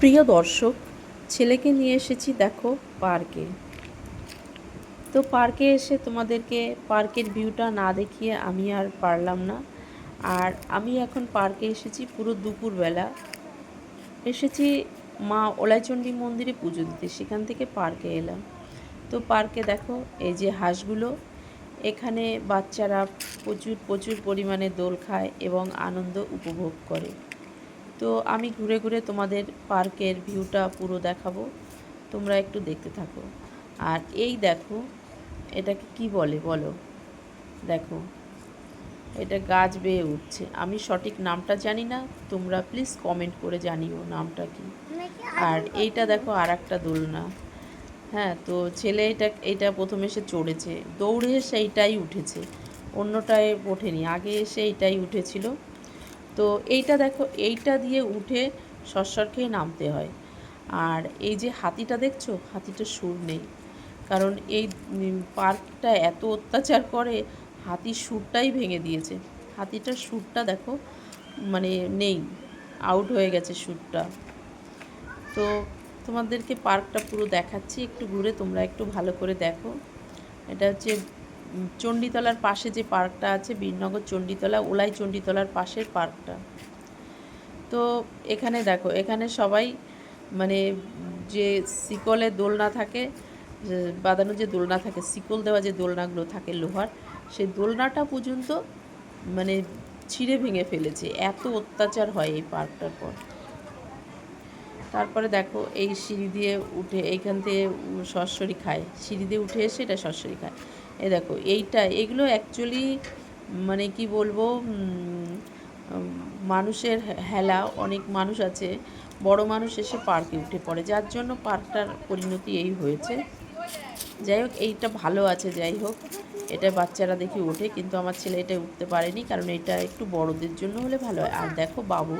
প্রিয় দর্শক, ছেলেকে নিয়ে এসেছি দেখো পার্কে। তো পার্কে এসে তোমাদেরকে পার্কের ভিউটা না দেখিয়ে আমি আর পারলাম না। আর আমি এখন পার্কে এসেছি পুরো দুপুরবেলা। এসেছি মা ওলাইচণ্ডী মন্দিরে পুজো দিতে, সেখান থেকে পার্কে এলাম। তো পার্কে দেখো এই যে হাঁসগুলো, এখানে বাচ্চারা প্রচুর প্রচুর পরিমাণে দোল খায় এবং আনন্দ উপভোগ করে। তো আমি ঘুরে ঘুরে তোমাদের পার্কের ভিউটা পুরো দেখাবো, তোমরা একটু দেখতে থাকো। আর এই দেখো, এটাকে কি বলে বলো? দেখো, এটা গাছ বেয়ে উঠছে, আমি সঠিক নামটা জানি না, তোমরা প্লিজ কমেন্ট করে জানিও নামটা কি। আর এইটা দেখো আর একটা দোলনা। হ্যাঁ, তো ছেলে এইটা প্রথমে এসে চড়েছে, দৌড়ে এসে এইটাই উঠেছে, অন্যটায় ওঠেনি, আগে এসে এইটাই উঠেছিল। তো এইটা দেখো, এইটা দিয়ে উঠে সরসর খেয়ে নামতে হয়। আর এই যে হাতিটা দেখছো, হাতিটার সুর নেই, কারণ এই পার্কটা এত অত্যাচার করে, হাতির সুরটাই ভেঙে দিয়েছে। হাতিটার সুরটা দেখো, মানে নেই, আউট হয়ে গেছে সুরটা। তো তোমাদেরকে পার্কটা পুরো দেখাচ্ছি, একটু ঘুরে তোমরা একটু ভালো করে দেখো। এটা হচ্ছে চণ্ডীতলার পাশে যে পার্কটা আছে, বীরনগর চণ্ডীতলা, ওলাই চণ্ডীতলার পাশের পার্কটা। তো এখানে দেখো, এখানে সবাই মানে যে শিকলে দোলনা থাকে, বাঁধানো যে দোলনা থাকে, শিকল দেওয়া যে দোলনাগুলো থাকে লোহার, সেই দোলনাটা পর্যন্ত মানে ছিঁড়ে ভেঙে ফেলেছে, এত অত্যাচার হয় এই পার্কটার পর। তারপরে দেখো এই সিঁড়ি দিয়ে উঠে এইখান থেকে সরসরি খায়, সিঁড়ি দিয়ে উঠে এসে এটা সরসরি খায়। এই দেখো এগুলো অ্যাকচুয়ালি মানে কি বলবো, মানুষের হেলা, অনেক মানুষ আছে, বড় মানুষ এসে পার্কে উঠে পড়ে, যার জন্য পার্কটার পরিণতি এই হয়েছে। যাই হোক, এইটা ভালো আছে, যাই হোক, এটা বাচ্চারা দেখি ওঠে, কিন্তু আমার ছেলে এটা উঠতে পারেনি, কারণ এটা একটু বড়দের জন্য হলে ভালো হয়। আর দেখো বাবু,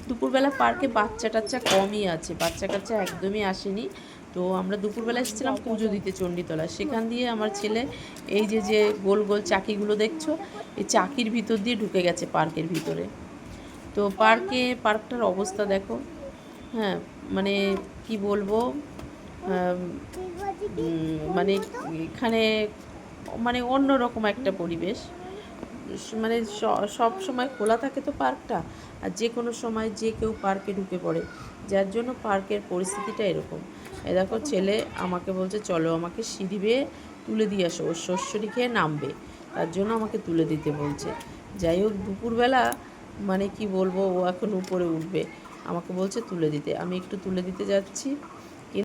দুপুরবেলা পার্কে বাচ্চা টাচ্চা কমই আছে, বাচ্চা কাচ্চা একদমই আসেনি। তো আমরা দুপুরবেলা এসেছিলাম পুজো দিতে চণ্ডীতলা, সেখান দিয়ে আমার ছেলে এই যে যে গোল গোল চাকিগুলো দেখছো, এই চাকির ভিতর দিয়ে ঢুকে গেছে পার্কের ভিতরে। তো পার্কটার অবস্থা দেখো। হ্যাঁ, মানে কি বলবো, মানে এখানে মানে অন্যরকম একটা পরিবেশ, মানে সব সময় খোলা থাকে তো পার্কটা, আর যে কোনো সময় যে কেউ পার্কে ঢুকে পড়ে, যার জন্য পার্কের পরিস্থিতিটা এরকম। এ দেখো ছেলে আমাকে বলছে চলো আমাকে সিঁড়ি বেয়ে তুলে দিয়ে আসো, ওর সরসরি খেয়ে নামবে, তার জন্য আমাকে তুলে দিতে বলছে। যাই হোক, দুপুরবেলা মানে কি বলবো, ও এখন উপরে উঠবে, আমাকে বলছে তুলে দিতে, আমি একটু তুলে দিতে যাচ্ছি।